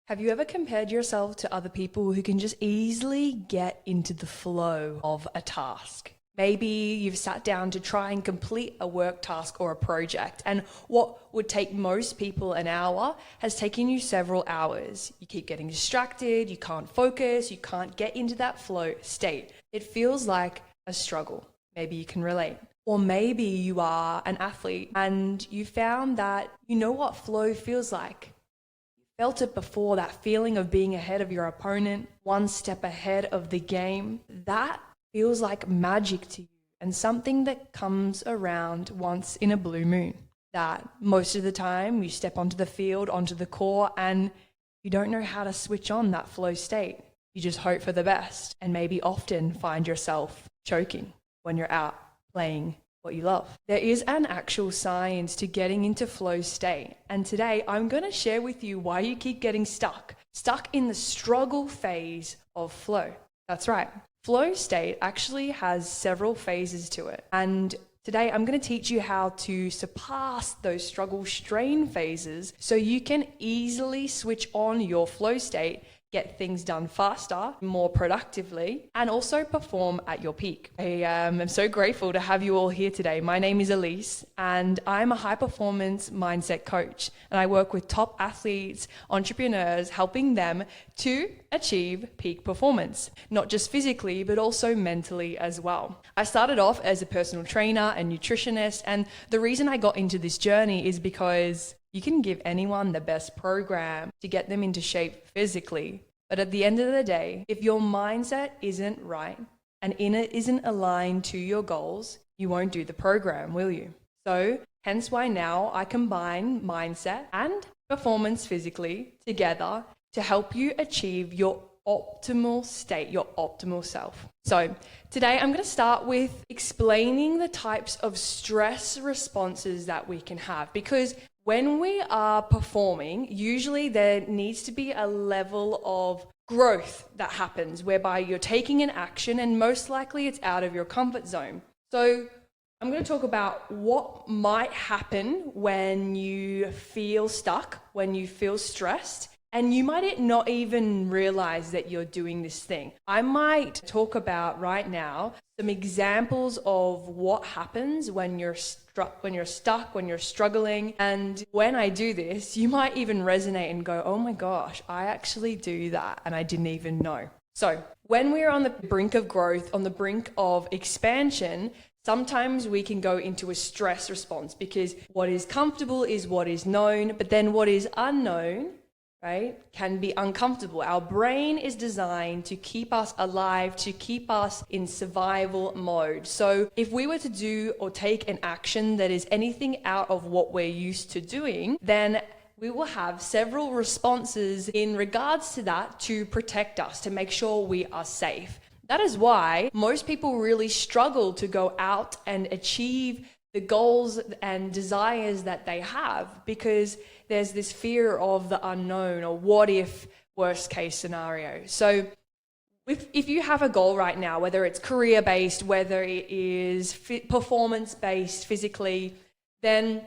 Have you ever compared yourself to other people who can just easily get into the flow of a task? Maybe you've sat down to try and complete a work task or a project, and what would take most people an hour has taken you several hours. You keep getting distracted, you can't focus, you can't get into that flow state. It feels like a struggle. Maybe you can relate. Or maybe you are an athlete and you found that you know what flow feels like. Felt it before, that feeling of being ahead of your opponent, one step ahead of the game. That feels like magic to you and something that comes around once in a blue moon. That most of the time you step onto the field, onto the court, and you don't know how to switch on that flow state. You just hope for the best and maybe often find yourself choking when you're out playing what you love. There is an actual science to getting into flow state, and today I'm going to share with you why you keep getting stuck in the struggle phase of flow. That's right. Flow state actually has several phases to it, and today I'm going to teach you how to surpass those struggle strain phases so you can easily switch on your flow state, get things done faster, more productively, and also perform at your peak. I am so grateful to have you all here today. My name is Elise, and I'm a high-performance mindset coach, and I work with top athletes, entrepreneurs, helping them to achieve peak performance, not just physically, but also mentally as well. I started off as a personal trainer and nutritionist, and the reason I got into this journey is because you can give anyone the best program to get them into shape physically. But at the end of the day, if your mindset isn't right and it isn't aligned to your goals, you won't do the program, will you? So hence why now I combine mindset and performance physically together to help you achieve your optimal state, your optimal self. So today I'm going to start with explaining the types of stress responses that we can have, because when we are performing, usually there needs to be a level of growth that happens whereby you're taking an action and most likely it's out of your comfort zone. So I'm going to talk about what might happen when you feel stuck, when you feel stressed, and you might not even realize that you're doing this thing. I might talk about right now some examples of what happens when you're stuck, when you're struggling. And when I do this, you might even resonate and go, oh my gosh, I actually do that and I didn't even know. So when we're on the brink of growth, on the brink of expansion, sometimes we can go into a stress response because what is comfortable is what is known, but then what is unknown, right, can be uncomfortable. Our brain is designed to keep us alive, to keep us in survival mode. So if we were to do or take an action that is anything out of what we're used to doing, then we will have several responses in regards to that to protect us, to make sure we are safe. That is why most people really struggle to go out and achieve the goals and desires that they have, because there's this fear of the unknown, or what if worst case scenario. So if you have a goal right now, whether it's career-based, whether it is performance-based physically, then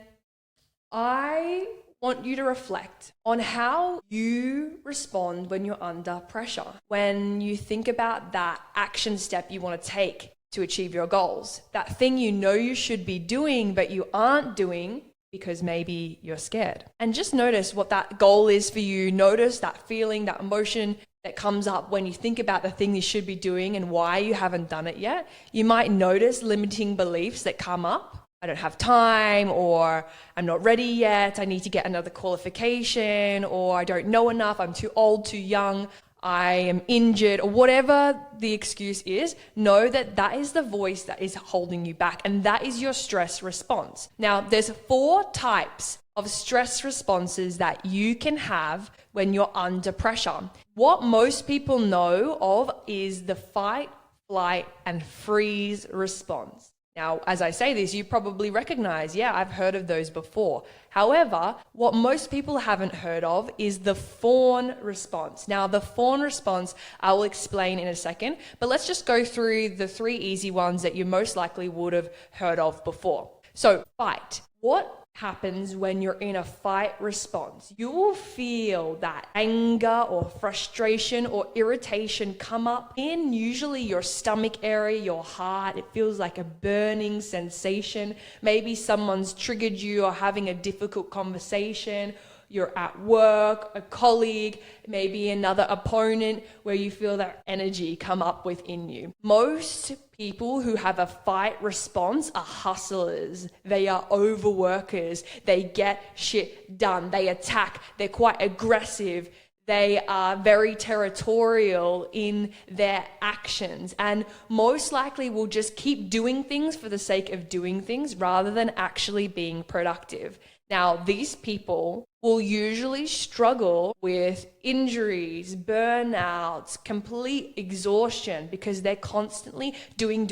I want you to reflect on how you respond when you're under pressure, when you think about that action step you want to take to achieve your goals, that thing you know you should be doing but you aren't doing because maybe you're scared. And just notice what that goal is for you. Notice that feeling, that emotion that comes up when you think about the thing you should be doing and why you haven't done it yet. You might notice limiting beliefs that come up. I don't have time, or I'm not ready yet, I need to get another qualification, or I don't know enough, I'm too old, too young, I am injured, or whatever the excuse is. Know that that is the voice that is holding you back, and that is your stress response. Now, there's 4 types of stress responses that you can have when you're under pressure. What most people know of is the fight, flight, and freeze response. Now, as I say this, you probably recognize, yeah, I've heard of those before. However, what most people haven't heard of is the fawn response. Now, the fawn response, I will explain in a second, but let's just go through the 3 easy ones that you most likely would have heard of before. So, fight. What happens when you're in a fight response. You will feel that anger or frustration or irritation come up in usually your stomach area, your heart. It feels like a burning sensation. Maybe someone's triggered you or having a difficult conversation. You're at work, a colleague, maybe another opponent where you feel that energy come up within you. Most people who have a fight response are hustlers. They are overworkers. They get shit done. They attack. They're quite aggressive. They are very territorial in their actions and most likely will just keep doing things for the sake of doing things rather than actually being productive. Now, these people will usually struggle with injuries, burnouts, complete exhaustion because they're constantly doing,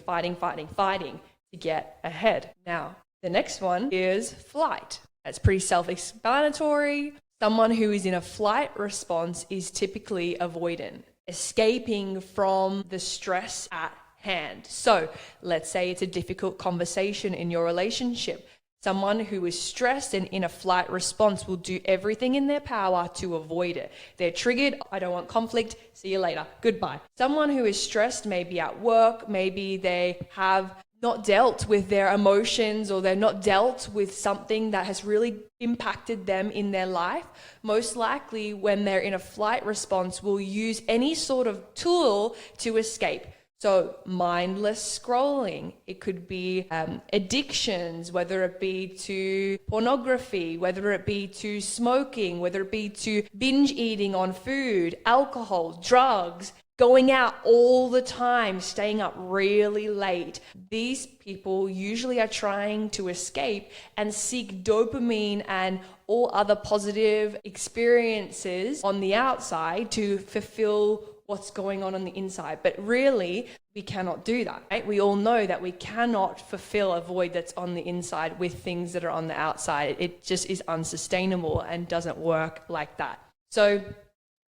fighting to get ahead. Now, the next one is flight. That's pretty self-explanatory. Someone who is in a flight response is typically avoidant, escaping from the stress at hand. So let's say it's a difficult conversation in your relationship. Someone who is stressed and in a flight response will do everything in their power to avoid it. They're triggered. I don't want conflict. See you later. Goodbye. Someone who is stressed, maybe at work, maybe they have not dealt with their emotions or they're not dealt with something that has really impacted them in their life. Most likely when they're in a flight response will use any sort of tool to escape. So mindless scrolling, it could be addictions, whether it be to pornography, whether it be to smoking, whether it be to binge eating on food, alcohol, drugs, going out all the time, staying up really late. These people usually are trying to escape and seek dopamine and all other positive experiences on the outside to fulfill what's going on the inside. But really, we cannot do that, right? We all know that we cannot fulfill a void that's on the inside with things that are on the outside. It just is unsustainable and doesn't work like that. So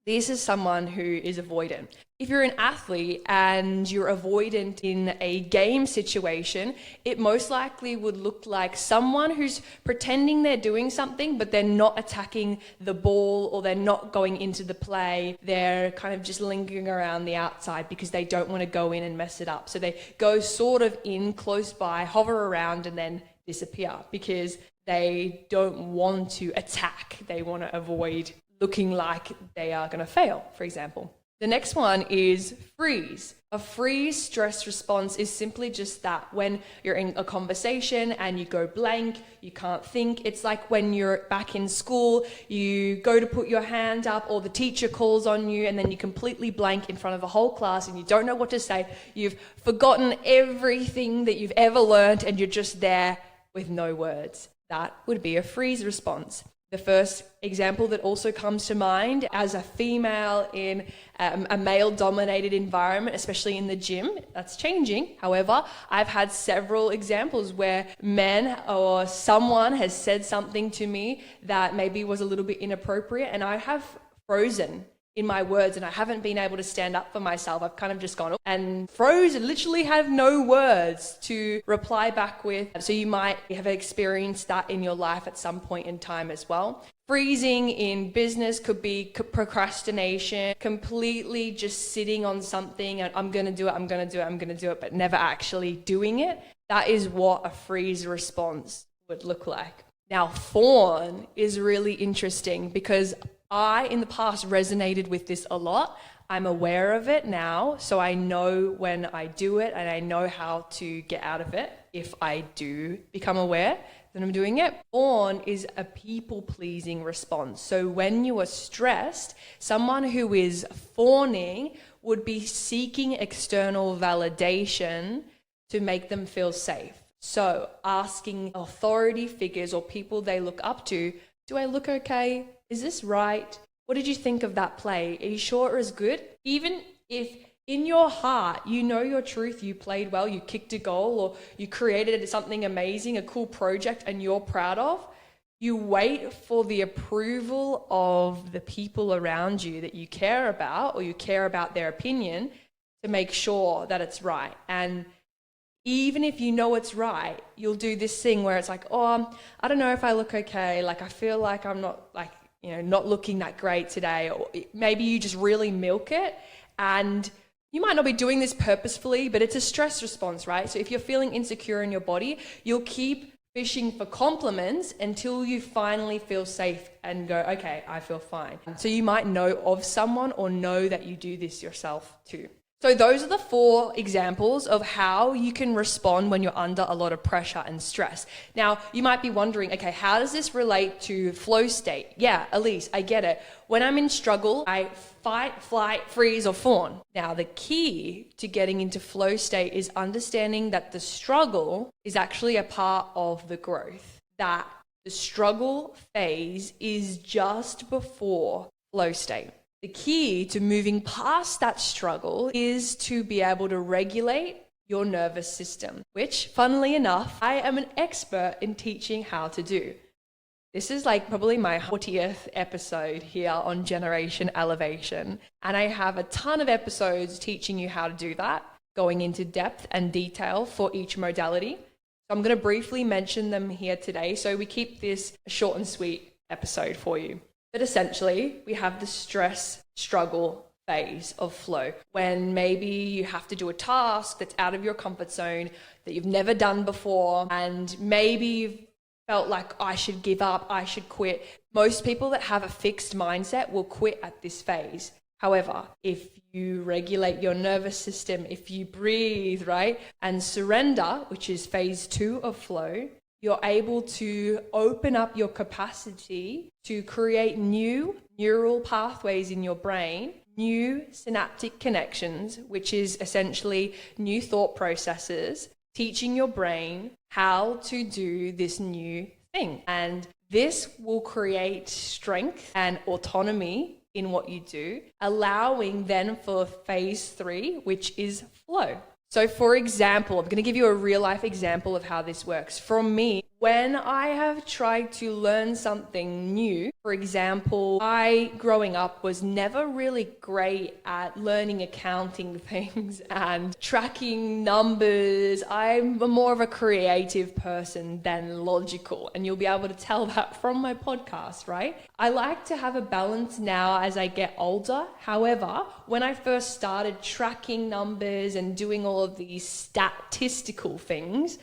this is someone who is avoidant. If you're an athlete and you're avoidant in a game situation, it most likely would look like someone who's pretending they're doing something, but they're not attacking the ball or they're not going into the play. They're kind of just lingering around the outside because they don't want to go in and mess it up. So they go sort of in close by, hover around, and then disappear because they don't want to attack. They want to avoid looking like they are going to fail, for example. The next one is freeze. A freeze stress response is simply just that. When you're in a conversation and you go blank, you can't think. It's like when you're back in school, you go to put your hand up or the teacher calls on you and then you completely blank in front of the whole class and you don't know what to say. You've forgotten everything that you've ever learned and you're just there with no words. That would be a freeze response. The first example that also comes to mind as a female in a male-dominated environment, especially in the gym, that's changing. However, I've had several examples where men or someone has said something to me that maybe was a little bit inappropriate and I have frozen in my words and I haven't been able to stand up for myself. I've kind of just gone and frozen, literally have no words to reply back with. So you might have experienced that in your life at some point in time as well. Freezing in business could be procrastination, completely just sitting on something and I'm going to do it, but never actually doing it. That is what a freeze response would look like. Now, fawn is really interesting because I, in the past, resonated with this a lot. I'm aware of it now, so I know when I do it and I know how to get out of it if I do become aware that I'm doing it. Fawn is a people-pleasing response. So when you are stressed, someone who is fawning would be seeking external validation to make them feel safe. So asking authority figures or people they look up to, do I look okay? Is this right? What did you think of that play? Are you sure it was good? Even if in your heart, you know your truth, you played well, you kicked a goal, or you created something amazing, a cool project, and you're proud of, you wait for the approval of the people around you that you care about, or you care about their opinion, to make sure that it's right. And even if you know it's right, you'll do this thing where it's like, oh, I don't know if I look okay. Like, I feel like I'm not like, not looking that great today. Or maybe you just really milk it, and you might not be doing this purposefully, but it's a stress response, right? So if you're feeling insecure in your body, you'll keep fishing for compliments until you finally feel safe and go, okay, I feel fine. So you might know of someone or know that you do this yourself too. So those are the 4 examples of how you can respond when you're under a lot of pressure and stress. Now, you might be wondering, okay, how does this relate to flow state? Yeah, Elise, I get it. When I'm in struggle, I fight, flight, freeze, or fawn. Now, the key to getting into flow state is understanding that the struggle is actually a part of the growth. That the struggle phase is just before flow state. The key to moving past that struggle is to be able to regulate your nervous system, which, funnily enough, I am an expert in teaching how to do. This is like probably my 40th episode here on Generation Elevation, and I have a ton of episodes teaching you how to do that, going into depth and detail for each modality. So I'm going to briefly mention them here today, so we keep this a short and sweet episode for you. But essentially, we have the stress struggle phase of flow, when maybe you have to do a task that's out of your comfort zone that you've never done before, and maybe you've felt like, I should give up, I should quit. Most people that have a fixed mindset will quit at this phase. However, if you regulate your nervous system, if you breathe, right, and surrender, which is phase 2 of flow, you're able to open up your capacity to create new neural pathways in your brain, new synaptic connections, which is essentially new thought processes, teaching your brain how to do this new thing. And this will create strength and autonomy in what you do, allowing then for phase 3, which is flow. So for example, I'm going to give you a real life example of how this works. For me, when I have tried to learn something new, for example, I, growing up, was never really great at learning accounting things and tracking numbers. I'm more of a creative person than logical, and you'll be able to tell that from my podcast, right? I like to have a balance now as I get older. However, when I first started tracking numbers and doing all of these statistical things,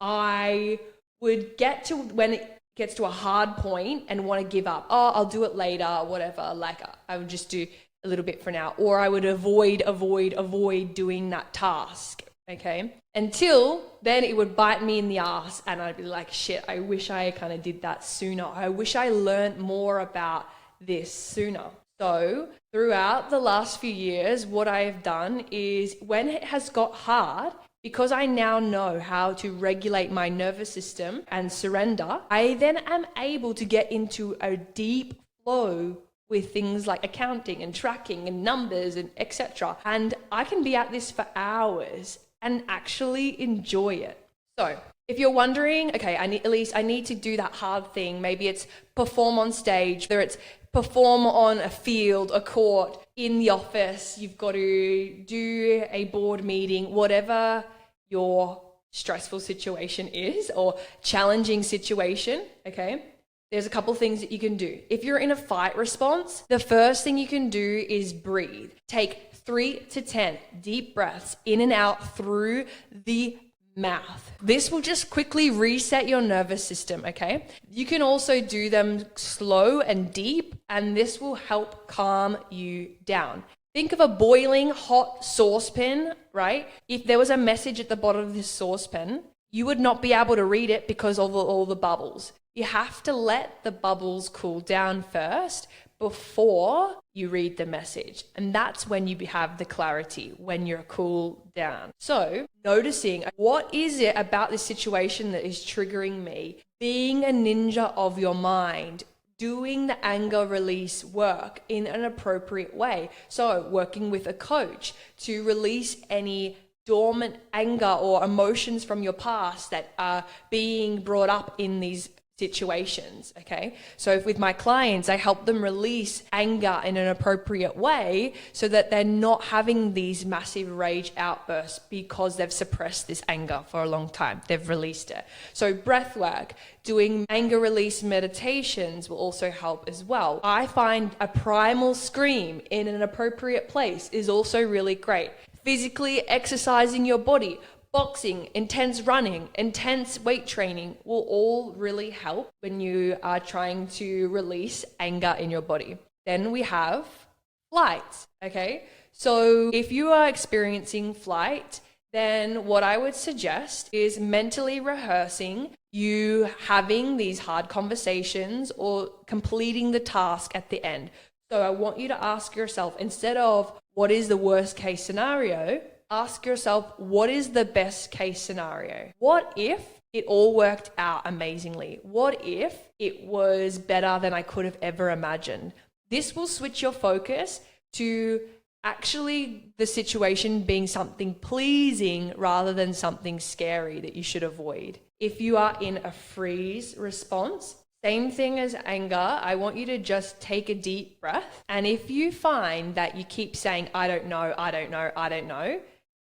I would get to when it gets to a hard point and want to give up. Oh, I'll do it later, whatever. Like, I would just do a little bit for now. Or I would avoid doing that task, okay? Until then it would bite me in the ass and I'd be like, shit, I wish I kind of did that sooner. I wish I learned more about this sooner. So throughout the last few years, what I have done is when it has got hard, because I now know how to regulate my nervous system and surrender, I then am able to get into a deep flow with things like accounting and tracking and numbers and etc. And I can be at this for hours and actually enjoy it. So if you're wondering, okay, Elise, I need to do that hard thing. Maybe it's perform on stage, whether it's perform on a field, a court, in the office, you've got to do a board meeting, whatever your stressful situation is or challenging situation, okay? There's a couple things that you can do. If you're in a fight response, the first thing you can do is breathe. Take 3 to 10 deep breaths in and out through the mouth. This will just quickly reset your nervous system, okay? You can also do them slow and deep, and this will help calm you down. Think of a boiling hot saucepan, right? If there was a message at the bottom of this saucepan, you would not be able to read it because of all the bubbles. You have to let the bubbles cool down first before you read the message. And that's when you have the clarity, when you're cool down. So noticing what is it about this situation that is triggering me, being a ninja of your mind, doing the anger release work in an appropriate way. So working with a coach to release any dormant anger or emotions from your past that are being brought up in these situations, okay? So with my clients, I help them release anger in an appropriate way so that they're not having these massive rage outbursts because they've suppressed this anger for a long time. They've released it. So breath work, doing anger release meditations will also help as well. I find a primal scream in an appropriate place is also really great. Physically exercising your body, boxing, intense running, intense weight training will all really help when you are trying to release anger in your body. Then we have flight, okay? So if you are experiencing flight, then what I would suggest is mentally rehearsing you having these hard conversations or completing the task at the end. So I want you to ask yourself, instead of what is the worst case scenario, ask yourself, what is the best case scenario? What if it all worked out amazingly? What if it was better than I could have ever imagined? This will switch your focus to actually the situation being something pleasing rather than something scary that you should avoid. If you are in a freeze response, same thing as anger, I want you to just take a deep breath. And if you find that you keep saying, I don't know, I don't know, I don't know,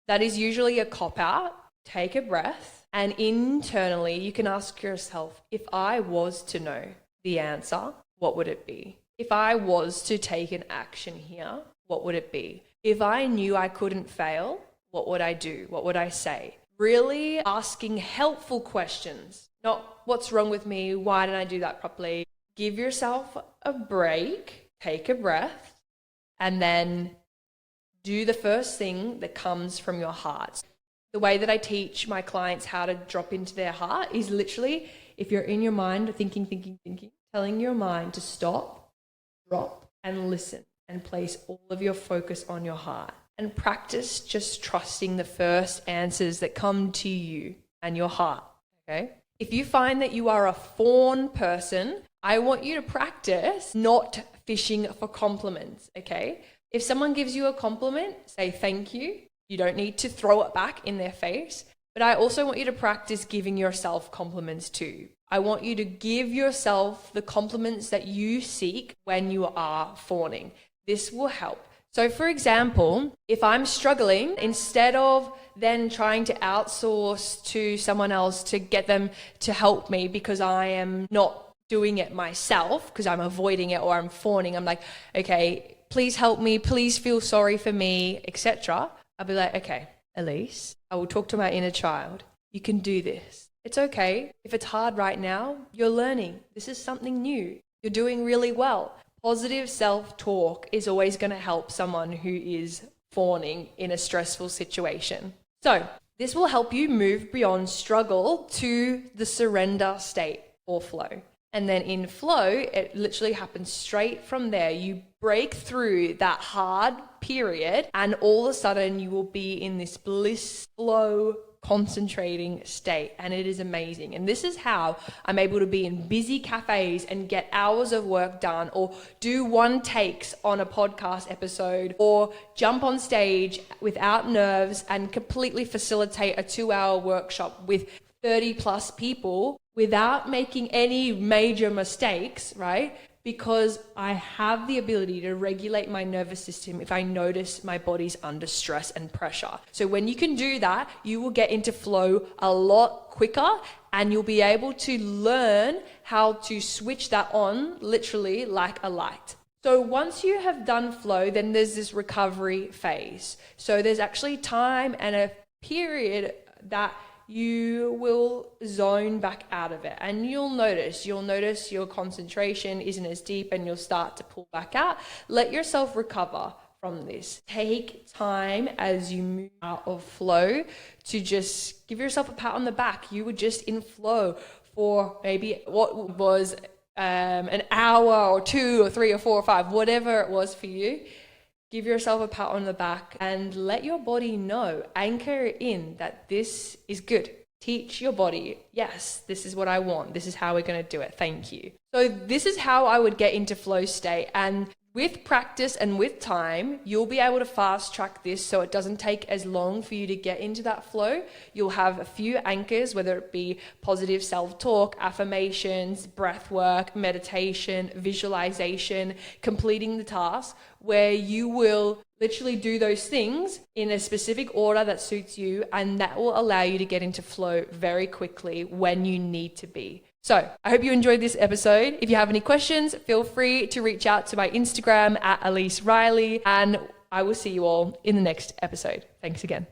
that is usually a cop-out. Take a breath, and internally you can ask yourself, if I was to know the answer, what would it be? If I was to take an action here, what would it be? If I knew I couldn't fail, what would I do? What would I say? Really asking helpful questions, not what's wrong with me? Why didn't I do that properly? Give yourself a break, take a breath, and then do the first thing that comes from your heart. The way that I teach my clients how to drop into their heart is literally, if you're in your mind thinking, telling your mind to stop, drop, and listen, and place all of your focus on your heart. And practice just trusting the first answers that come to you and your heart, okay? If you find that you are a fawn person, I want you to practice not fishing for compliments, okay? If someone gives you a compliment, say thank you. You don't need to throw it back in their face. But I also want you to practice giving yourself compliments too. I want you to give yourself the compliments that you seek when you are fawning. This will help. So for example, if I'm struggling, instead of then trying to outsource to someone else to get them to help me because I am not doing it myself, because I'm avoiding it or I'm fawning, I'm like, okay, please help me, please feel sorry for me, etc. I'll be like, okay, Elise, I will talk to my inner child. You can do this. It's okay. If it's hard right now, you're learning. This is something new. You're doing really well. Positive self-talk is always going to help someone who is fawning in a stressful situation. So this will help you move beyond struggle to the surrender state or flow. And then in flow, it literally happens straight from there. You break through that hard period and all of a sudden you will be in this bliss flow concentrating state, and it is amazing. And this is how I'm able to be in busy cafes and get hours of work done, or do one takes on a podcast episode, or jump on stage without nerves and completely facilitate a 2-hour workshop with 30 plus people without making any major mistakes, right? Because I have the ability to regulate my nervous system if I notice my body's under stress and pressure. So when you can do that, you will get into flow a lot quicker, and you'll be able to learn how to switch that on literally like a light. So once you have done flow, then there's this recovery phase. So there's actually time and a period that you will zone back out of it, and you'll notice your concentration isn't as deep and you'll start to pull back out. Let yourself recover from this. Take time as you move out of flow to just give yourself a pat on the back. You were just in flow for maybe what was an hour or 2 or 3 or 4 or 5, whatever it was for you. Give yourself a pat on the back and let your body know, anchor in that this is good. Teach your body, yes, this is what I want. This is how we're going to do it. Thank you. So this is how I would get into flow state. And With practice and with time, you'll be able to fast track this so it doesn't take as long for you to get into that flow. You'll have a few anchors, whether it be positive self-talk, affirmations, breath work, meditation, visualization, completing the task, where you will literally do those things in a specific order that suits you, and that will allow you to get into flow very quickly when you need to be. So I hope you enjoyed this episode. If you have any questions, feel free to reach out to my Instagram at Elise Riley, and I will see you all in the next episode. Thanks again.